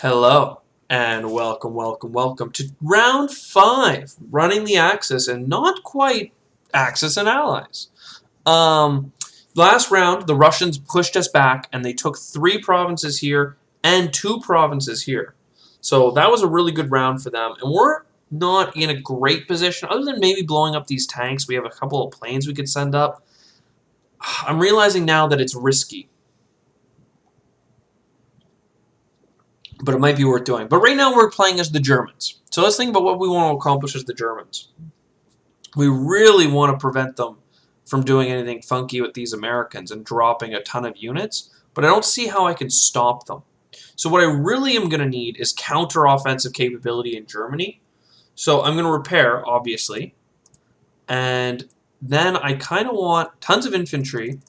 Hello, and welcome to round 5, running the Axis, and not quite Axis and Allies. Last round, the Russians pushed us back, and they took 3 provinces here and 2 provinces here. So that was a really good round for them, and we're not in a great position, other than maybe blowing up these tanks. We have a couple of planes we could send up. I'm realizing now that it's risky, but it might be worth doing. But right now we're playing as the Germans. So let's think about what we want to accomplish as the Germans. We really want to prevent them from doing anything funky with these Americans and dropping a ton of units, but I don't see how I can stop them. So what I really am going to need is counter-offensive capability in Germany. So I'm going to repair, obviously, and then I kind of want tons of infantry,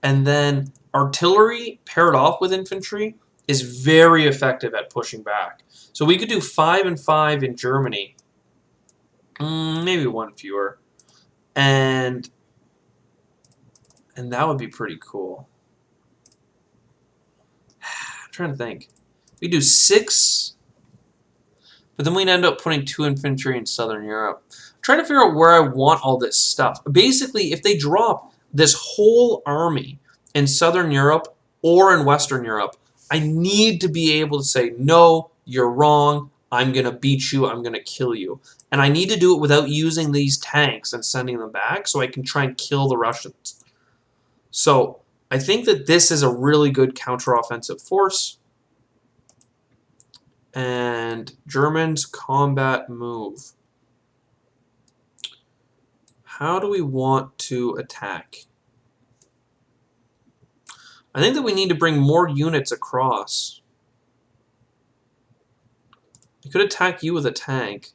and then artillery paired off with infantry is very effective at pushing back. So we could do 5 and 5 in Germany. Maybe 1 fewer. And that would be pretty cool. I'm trying to think. We do 6, but then we'd end up putting 2 infantry in Southern Europe. I'm trying to figure out where I want all this stuff. Basically, if they drop this whole army in Southern Europe or in Western Europe, I need to be able to say, no, you're wrong, I'm going to beat you, I'm going to kill you. And I need to do it without using these tanks and sending them back so I can try and kill the Russians. So I think that this is a really good counteroffensive force. And Germans combat move. How do we want to attack? I think that we need to bring more units across. I could attack you with a tank.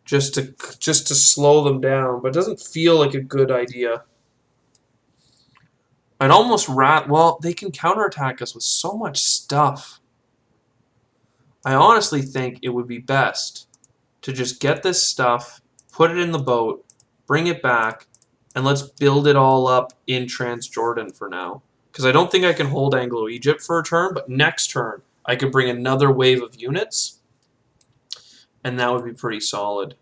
Just to slow them down, but it doesn't feel like a good idea. I'd almost well, they can counterattack us with so much stuff. I honestly think it would be best to just get this stuff, put it in the boat, bring it back, and let's build it all up in Transjordan for now. Because I don't think I can hold Anglo-Egypt for a turn, but next turn I could bring another wave of units, and that would be pretty solid.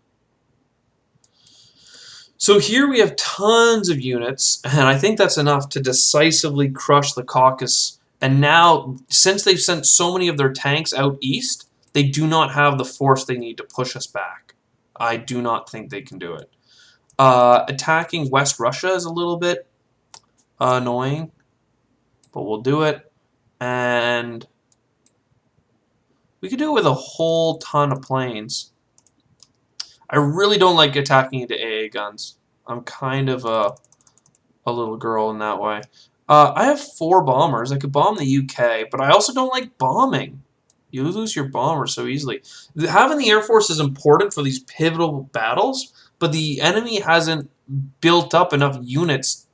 So here we have tons of units, and I think that's enough to decisively crush the Caucasus. And now, since they've sent so many of their tanks out east, they do not have the force they need to push us back. I do not think they can do it. Attacking West Russia is a little bit annoying, but we'll do it. And we could do it with a whole ton of planes. I really don't like attacking into AA guns. I'm kind of a little girl in that way. I have 4 bombers. I could bomb the UK, but I also don't like bombing. You lose your bomber so easily. Having the Air Force is important for these pivotal battles, but the enemy hasn't built up enough units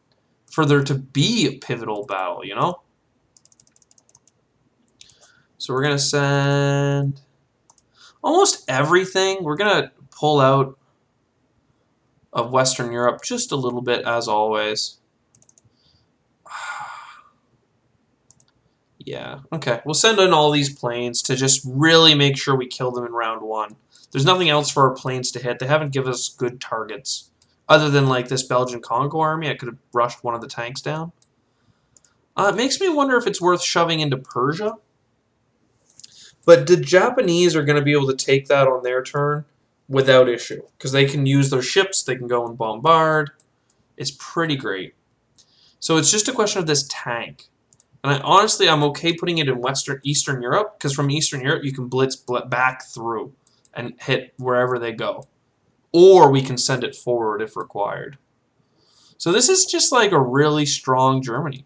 for there to be a pivotal battle, you know? So we're going to send almost everything. We're going to pull out of Western Europe just a little bit, as always. Yeah, okay. We'll send in all these planes to just really make sure we kill them in round 1. There's nothing else for our planes to hit. They haven't given us good targets. Other than, like, this Belgian Congo army, I could have rushed one of the tanks down. It makes me wonder if it's worth shoving into Persia. But the Japanese are going to be able to take that on their turn without issue. Because they can use their ships, they can go and bombard. It's pretty great. So it's just a question of this tank. And honestly, I'm okay putting it in Eastern Europe, because from Eastern Europe, you can blitz back through and hit wherever they go. Or we can send it forward if required. So this is just like a really strong Germany.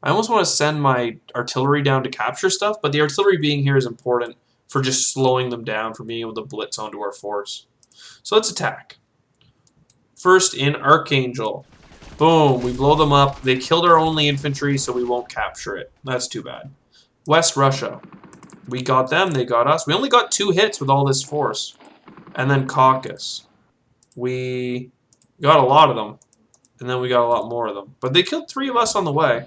I almost want to send my artillery down to capture stuff, but the artillery being here is important for just slowing them down, for being able to blitz onto our force. So let's attack. First in Archangel. Boom, we blow them up. They killed our only infantry, so we won't capture it. That's too bad. West Russia. We got them, they got us. We only got 2 hits with all this force. And then Caucasus. We got a lot of them. And then we got a lot more of them. But they killed 3 of us on the way.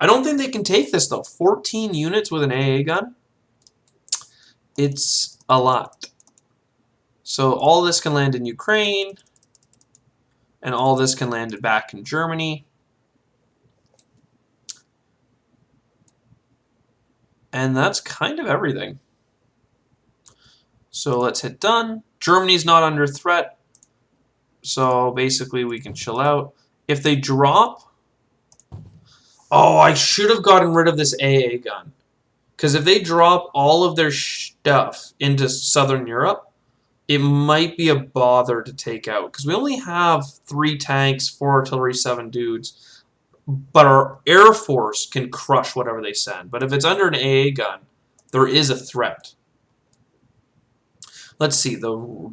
I don't think they can take this, though. 14 units with an AA gun? It's a lot. So all this can land in Ukraine, and all this can land back in Germany. And that's kind of everything. So let's hit done. Germany's not under threat. So basically we can chill out. If they drop... Oh, I should have gotten rid of this AA gun. Because if they drop all of their stuff into Southern Europe, it might be a bother to take out. Because we only have 3 tanks, 4 artillery, 7 dudes. But our Air Force can crush whatever they send. But if it's under an AA gun, there is a threat. Let's see. The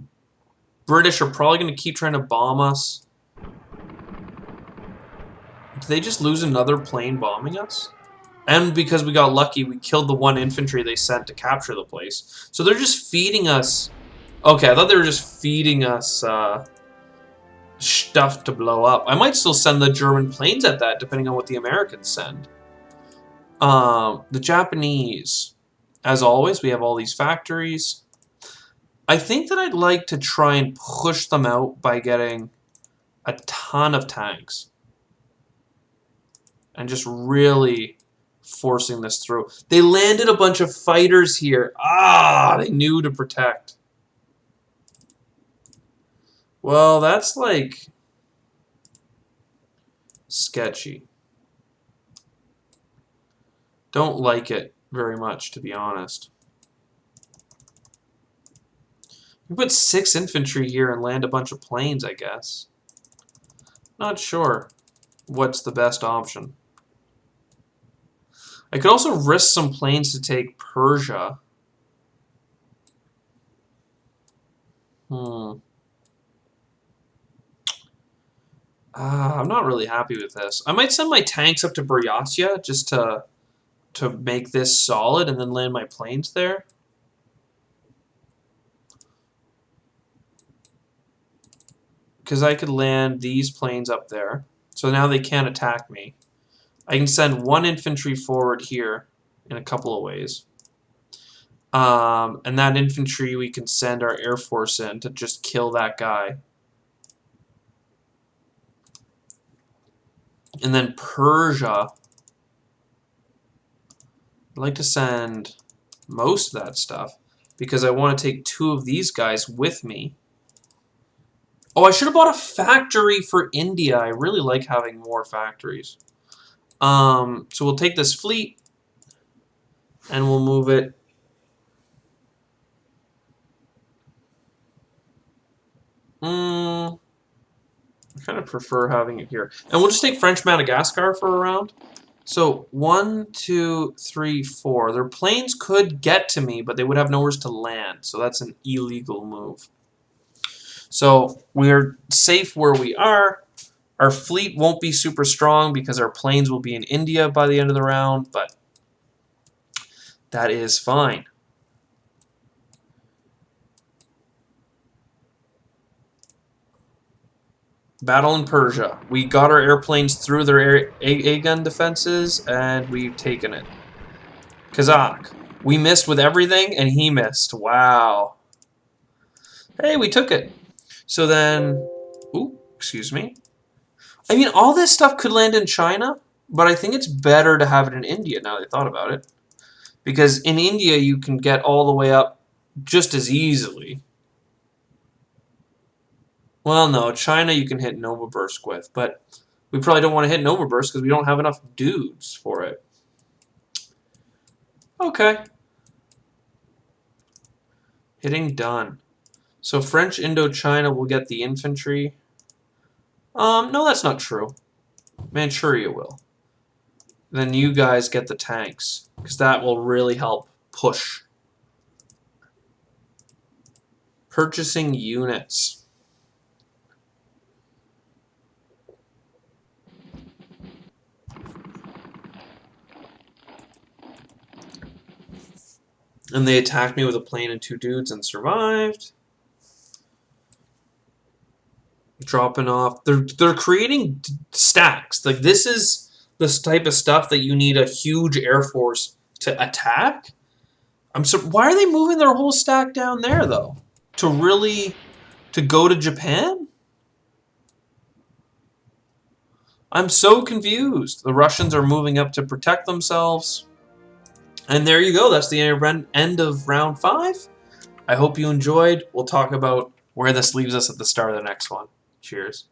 British are probably going to keep trying to bomb us. Did they just lose another plane bombing us? And because we got lucky, we killed the 1 infantry they sent to capture the place. So they're just feeding us... Okay, I thought they were just feeding us stuff to blow up. I might still send the German planes at that, depending on what the Americans send. The Japanese, as always, we have all these factories. I think that I'd like to try and push them out by getting a ton of tanks. And just really forcing this through. They landed a bunch of fighters here. They knew to protect. Well, that's like sketchy. Don't like it very much, to be honest. We put 6 infantry here and land a bunch of planes, I guess. Not sure what's the best option. I could also risk some planes to take Persia. I'm not really happy with this. I might send my tanks up to Buryatia just to make this solid and then land my planes there. Because I could land these planes up there. So now they can't attack me. I can send 1 infantry forward here in a couple of ways. And that infantry we can send our Air Force in to just kill that guy. And then Persia, I'd like to send most of that stuff because I want to take 2 of these guys with me. Oh, I should have bought a factory for India. I really like having more factories. So we'll take this fleet and we'll move it. I kind of prefer having it here. And we'll just take French Madagascar for a round. So 1, 2, 3, 4. Their planes could get to me, but they would have nowhere to land. So that's an illegal move. So we're safe where we are. Our fleet won't be super strong because our planes will be in India by the end of the round, but that is fine. Battle in Persia. We got our airplanes through their A-gun defenses, and we've taken it. Kazakh. We missed with everything, and he missed. Wow. Hey, we took it. So then... Ooh, excuse me. I mean, all this stuff could land in China, but I think it's better to have it in India now that I thought about it. Because in India, you can get all the way up just as easily. Well, no, China you can hit Novosibirsk with, but we probably don't want to hit Novosibirsk because we don't have enough dudes for it. Okay. Hitting done. So French Indochina will get the infantry. No, that's not true. Manchuria will. Then you guys get the tanks, because that will really help push. Purchasing units. And they attacked me with a plane and 2 dudes and survived. Dropping off. They're creating stacks. Like this is this type of stuff that you need a huge air force to attack. Why are they moving their whole stack down there though? To go to Japan? I'm so confused. The Russians are moving up to protect themselves. And there you go. That's the end of round 5. I hope you enjoyed. We'll talk about where this leaves us at the start of the next one. Cheers.